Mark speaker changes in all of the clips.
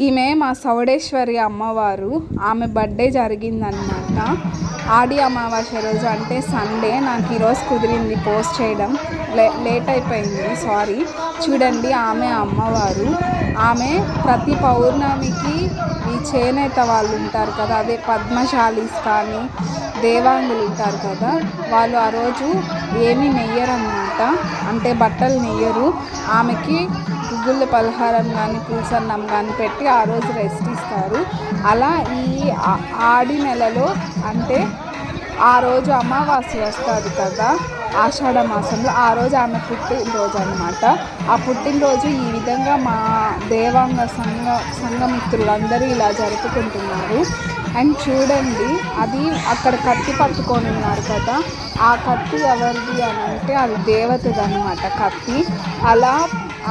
Speaker 1: ఈమె మా చౌడేశ్వరి అమ్మవారు. ఆమె బర్త్డే జరిగిందనమాట ఆడి అమావాస్య రోజు, అంటే సండే. నాకు ఈరోజు కుదిరింది పోస్ట్ చేయడం, లేట్ అయిపోయింది, సారీ. చూడండి, ఆమె అమ్మవారు. ఆమె ప్రతి పౌర్ణమికి ఈ చేనేత వాళ్ళు ఉంటారు కదా, అదే పద్మశాలీస్ కానీ దేవాంగులు ఉంటారు కదా, వాళ్ళు ఆ రోజు ఏమీ నెయ్యరన్నమాట, అంటే బట్టలు నెయ్యరు. ఆమెకి గుగ్గుళ్ళ పలహారం కానీ పూసన్నం కానీ పెట్టి ఆ రోజు రెస్ట్ ఇస్తారు. అలా ఈ ఆడి నెలలో, అంటే ఆ రోజు అమావాస్య వస్తుంది కదా ఆషాఢ మాసంలో, ఆ రోజు ఆమె పుట్టినరోజు అనమాట. ఆ పుట్టినరోజు ఈ విధంగా మా దేవాంగ సంఘమిత్రులందరూ ఇలా జరుపుకుంటున్నారు. అండ్ చూడండి, అది అక్కడ కత్తి పట్టుకొని ఉన్నారు కదా, ఆ కత్తి ఎవరిది అని అంటే అది దేవతది అనమాట కత్తి. అలా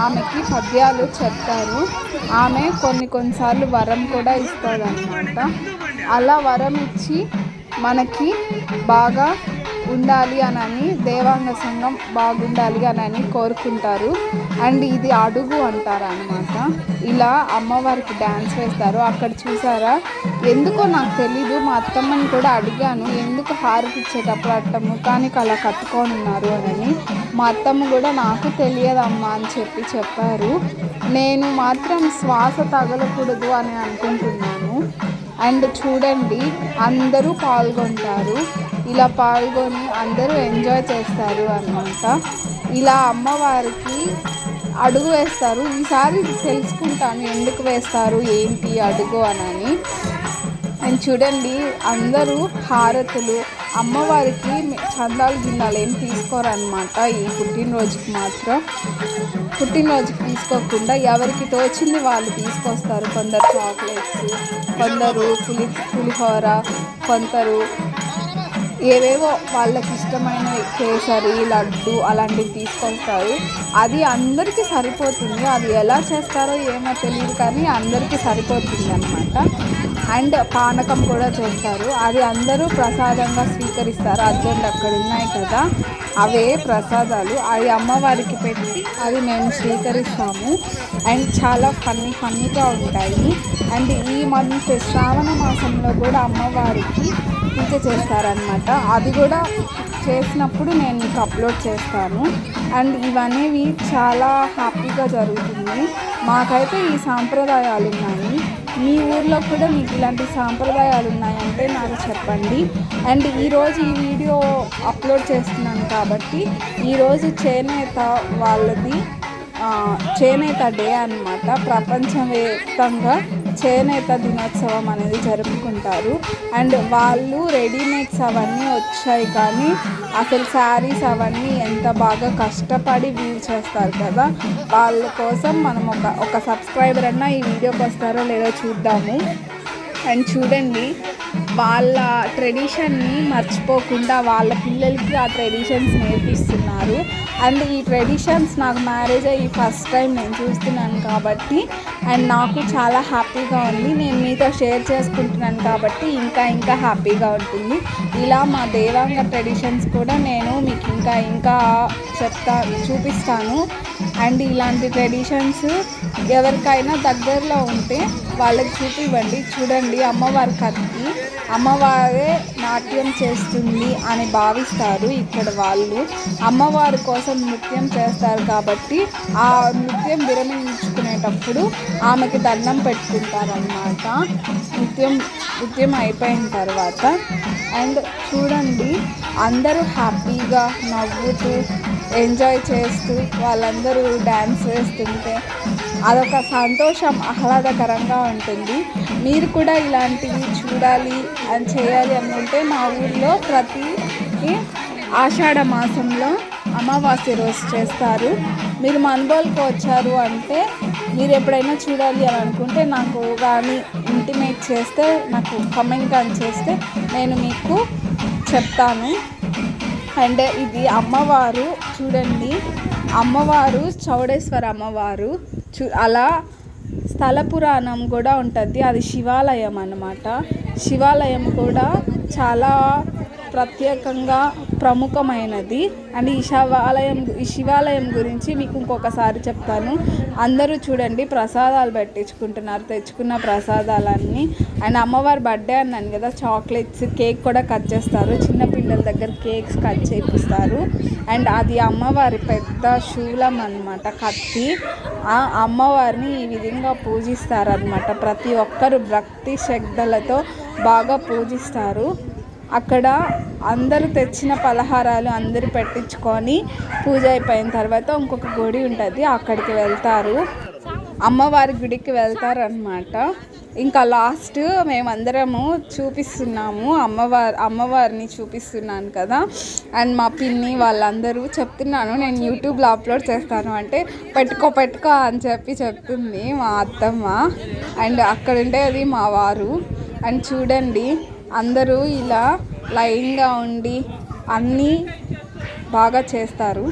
Speaker 1: ఆమెకి పద్యాలు చెప్తారు. ఆమె కొన్నిసార్లు వరం కూడా ఇస్తుందన్నమాట. అలా వరం ఇచ్చి మనకి బాగా ఉండాలి అని దేవాంగ సంఘం బాగుండాలి అని కోరుకుంటారు. అండ్ ఇది అడుగు అంటారు అనమాట. ఇలా అమ్మవారికి డ్యాన్స్ వేస్తారు. అక్కడ చూసారా, ఎందుకో నాకు తెలీదు, మా అత్తమ్మని కూడా అడిగాను ఎందుకు హారతి ఇచ్చేటప్పుడు అట్ట ముఖానికి అలా కట్టుకొని ఉన్నారు అని. మా అత్తమ్మ కూడా నాకు తెలియదమ్మా అని చెప్పారు. నేను మాత్రం శ్వాస తగలకూడదు అని అనుకుంటున్నాను. అండ్ చూడండి, అందరూ పాల్గొంటారు. ఇలా పాల్గొని అందరూ ఎంజాయ్ చేస్తారు అన్నమాట. ఇలా అమ్మవారికి అడుగు వేస్తారు. ఈసారి తెలుసుకుంటాను ఎందుకు వేస్తారు ఏంటి అడుగు అని. అండ్ చూడండి, అందరూ హారతులు, అమ్మవారికి చందాలు గిన్నెలు ఏం తీసుకోరన్నమాట. ఈ పుట్టినరోజుకి మాత్రం పుట్టినరోజుకి తీసుకోకుండా ఎవరికి తోచింది వాళ్ళు తీసుకొస్తారు. కొందరు చాక్లెట్స్, కొందరు పులిహోర, కొందరు ఏవేవో వాళ్ళకి ఇష్టమైన కేసరి, లడ్డు అలాంటివి తీసుకొస్తారు. అది అందరికీ సరిపోతుంది. అది ఎలా చేస్తారో ఏమో తెలియదు, కానీ అందరికీ సరిపోతుంది అన్నమాట. అండ్ పానకం కూడా చేస్తారు. అది అందరూ ప్రసాదంగా స్వీకరిస్తారు. అర్జెంట్ అక్కడ ఉన్నాయి కదా, అవే ప్రసాదాలు. అవి అమ్మవారికి పెట్టి అది మేము స్వీకరిస్తాము. అండ్ చాలా ఫన్నీగా ఉంటాయి. అండ్ ఈ మంత్ శ్రావణ మాసంలో కూడా అమ్మవారికి పూజ చేస్తారనమాట. అది కూడా చేసినప్పుడు నేను మీకు అప్లోడ్ చేస్తాను. అండ్ ఇవనేవి చాలా హ్యాపీగా జరుగుతుంది. మాకైతే ఈ సాంప్రదాయాలు ఉన్నాయి. మీ ఊర్లో కూడా మీకు ఇలాంటి సాంప్రదాయాలు ఉన్నాయంటే నాకు చెప్పండి. అండ్ ఈరోజు ఈ వీడియో అప్లోడ్ చేస్తున్నాను కాబట్టి ఈరోజు చేనేత వాళ్ళది చేనేత డే అన్నమాట. ప్రపంచవ్యాప్తంగా చేనేత దినోత్సవం అనేది జరుపుకుంటారు. అండ్ వాళ్ళు రెడీమేడ్స్ అవన్నీ వచ్చాయి, కానీ అసలు శారీస్ అవన్నీ ఎంత బాగా కష్టపడి వీవ్ చేస్తారు కదా, వాళ్ళ కోసం మనం ఒక సబ్స్క్రైబర్ అన్నా ఈ వీడియోకి వస్తారో లేదో చూద్దాము. అండ్ చూడండి, వాళ్ళ ట్రెడిషన్ని మర్చిపోకుండా వాళ్ళ పిల్లలకి ఆ ట్రెడిషన్స్ నేర్పిస్తున్నారు. అండ్ ఈ ట్రెడిషన్స్ నాకు మ్యారేజ్ అయ్యి ఫస్ట్ టైం నేను చూస్తున్నాను కాబట్టి, అండ్ నాకు చాలా హ్యాపీగా ఉంది. నేను మీతో షేర్ చేసుకుంటున్నాను కాబట్టి ఇంకా హ్యాపీగా ఉంటుంది. ఇలా మా దేవాంగ ట్రెడిషన్స్ కూడా నేను మీకు ఇంకా చూపిస్తాను. అండ్ ఇలాంటి ట్రెడిషన్స్ ఎవరికైనా దగ్గరలో ఉంటే వాళ్ళకి చూపివ్వండి. చూడండి, అమ్మవారి కత్తి, అమ్మవారే నాట్యం చేస్తుంది అని భావిస్తారు ఇక్కడ వాళ్ళు. అమ్మవారి కోసం నృత్యం చేస్తారు కాబట్టి ఆ నృత్యం విరమించుకునేటప్పుడు ఆమెకి దండం పెట్టుకుంటారన్నమాట నృత్యం అయిపోయిన తర్వాత. అండ్ చూడండి, అందరూ హ్యాపీగా నవ్వుతూ ఎంజాయ్ చేస్తూ వాళ్ళందరూ డ్యాన్స్ వేస్తుంటే అదొక సంతోషం, ఆహ్లాదకరంగా ఉంటుంది. మీరు కూడా ఇలాంటివి చూడాలి అని చేయాలి అనుకుంటే మా ఊర్లో ప్రతి ఆషాఢ మాసంలో అమావాస్య రోజు చేస్తారు. మీరు మన్బోల్కి వచ్చారు అంటే మీరు ఎప్పుడైనా చూడాలి అని అనుకుంటే నాకు కానీ ఇంటిమేట్ చేస్తే, నాకు కమెంట్ కానీ చేస్తే నేను మీకు చెప్తాను. అండ్ ఇది అమ్మవారు చూడండి, అమ్మవారు చౌడేశ్వర అమ్మవారు. అలా స్థల పురాణం కూడా ఉంటుంది. అది శివాలయం అన్నమాట. శివాలయం కూడా చాలా ప్రత్యేకంగా ప్రముఖమైనది. అండ్ ఈ శివాలయం గురించి మీకు ఇంకొకసారి చెప్తాను. అందరూ చూడండి ప్రసాదాలు పెట్టించుకుంటున్నారు, తెచ్చుకున్న ప్రసాదాలన్నీ. అండ్ అమ్మవారి బర్త్డే అన్నాను కదా, చాక్లెట్స్ కేక్ కూడా కట్ చేస్తారు, చిన్నపిల్లల దగ్గర కేక్స్ కట్ చేపిస్తారు. అండ్ అది అమ్మవారి పెద్ద శూలం అన్నమాట, కత్తి. ఆ అమ్మవారిని ఈ విధంగా పూజిస్తారనమాట. ప్రతి ఒక్కరు భక్తి శ్రద్ధలతో బాగా పూజిస్తారు. అక్కడ అందరూ తెచ్చిన పలహారాలు అందరూ పెట్టించుకొని పూజ అయిపోయిన తర్వాత ఇంకొక గుడి ఉంటుంది, అక్కడికి వెళ్తారు, అమ్మవారి గుడికి వెళ్తారనమాట. ఇంకా లాస్ట్ మేమందరము చూపిస్తున్నాము, అమ్మవారిని చూపిస్తున్నాను కదా. అండ్ మా పిన్ని వాళ్ళందరూ చెప్తున్నాను నేను యూట్యూబ్లో అప్లోడ్ చేస్తాను అంటే పెట్టుకో అని చెప్తుంది మా అత్తమ్మ. అండ్ అక్కడ ఉండేది మా వారు. అండ్ చూడండి అందరూ ఇలా లైన్గా ఉండి అన్నీ బాగా చేస్తారు.